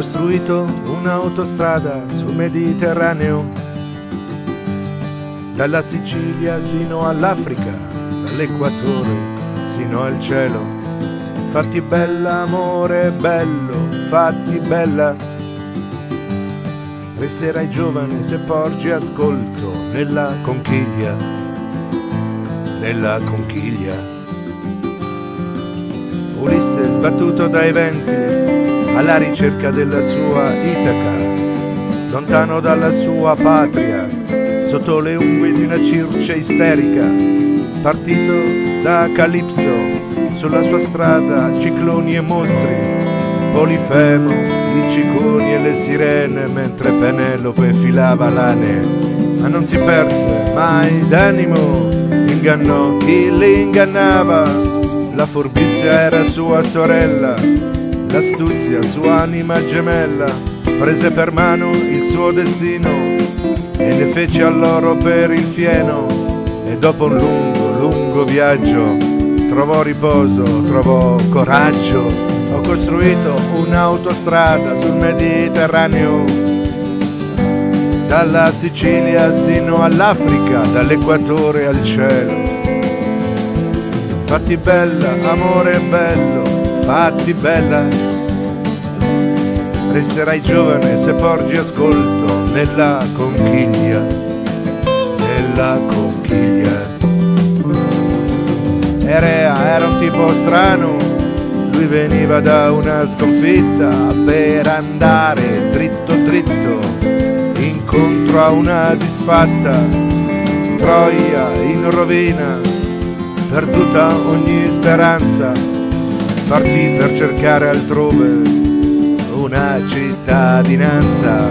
costruito un'autostrada sul Mediterraneo, dalla Sicilia sino all'Africa, dall'Equatore sino al cielo. Fatti bella, amore bello, fatti bella. Resterai giovane se porgi ascolto nella conchiglia, nella conchiglia. Ulisse sbattuto dai venti alla ricerca della sua Itaca, lontano dalla sua patria, sotto le unghie di una Circe isterica, partito da Calipso, sulla sua strada cicloni e mostri, Polifemo, i ciconi e le sirene, mentre Penelope filava lane, ma non si perse mai d'animo, ingannò chi li ingannava, la furbizia era sua sorella, l'astuzia sua anima gemella, prese per mano il suo destino e ne fece all'oro per il fieno, e dopo un lungo viaggio trovò riposo, trovò coraggio. Ho costruito un'autostrada sul Mediterraneo, dalla Sicilia sino all'Africa, dall'Equatore al cielo. Fatti bella, amore bello, fatti bella. Resterai giovane se porgi ascolto nella conchiglia, nella conchiglia. Erea era un tipo strano, lui veniva da una sconfitta per andare dritto incontro a una disfatta, Troia in rovina, perduta ogni speranza, partì per cercare altrove una cittadinanza,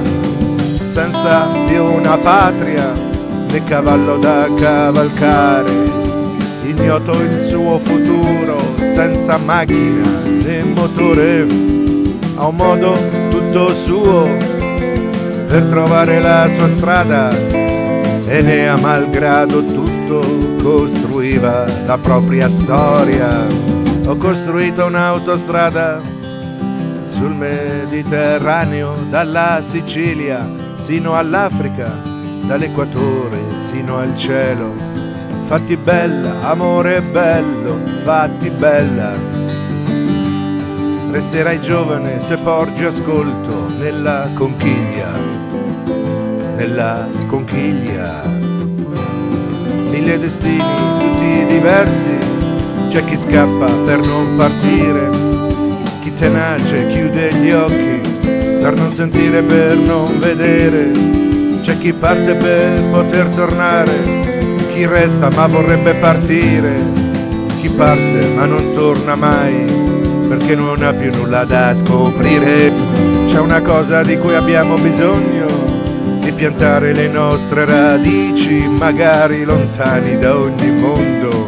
senza più una patria né cavallo da cavalcare, ignoto il suo futuro, senza macchina né motore, ha un modo tutto suo per trovare la sua strada, e ne a malgrado tutto costruiva la propria storia. Ho costruito un'autostrada sul Mediterraneo, dalla Sicilia sino all'Africa, dall'Equatore sino al cielo. Fatti bella, amore bello, fatti bella. Resterai giovane se porgi ascolto nella conchiglia, nella conchiglia. Mille destini tutti diversi, c'è chi scappa per non partire, chi tenace chiude gli occhi per non sentire, per non vedere, c'è chi parte per poter tornare, chi resta ma vorrebbe partire, chi parte ma non torna mai perché non ha più nulla da scoprire. C'è una cosa di cui abbiamo bisogno, di piantare le nostre radici, magari lontani da ogni mondo,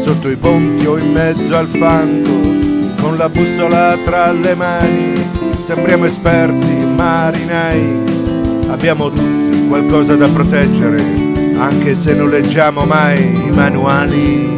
sotto i ponti o in mezzo al fango, con la bussola tra le mani. Sembriamo esperti marinai, abbiamo tutti qualcosa da proteggere, anche se non leggiamo mai i manuali.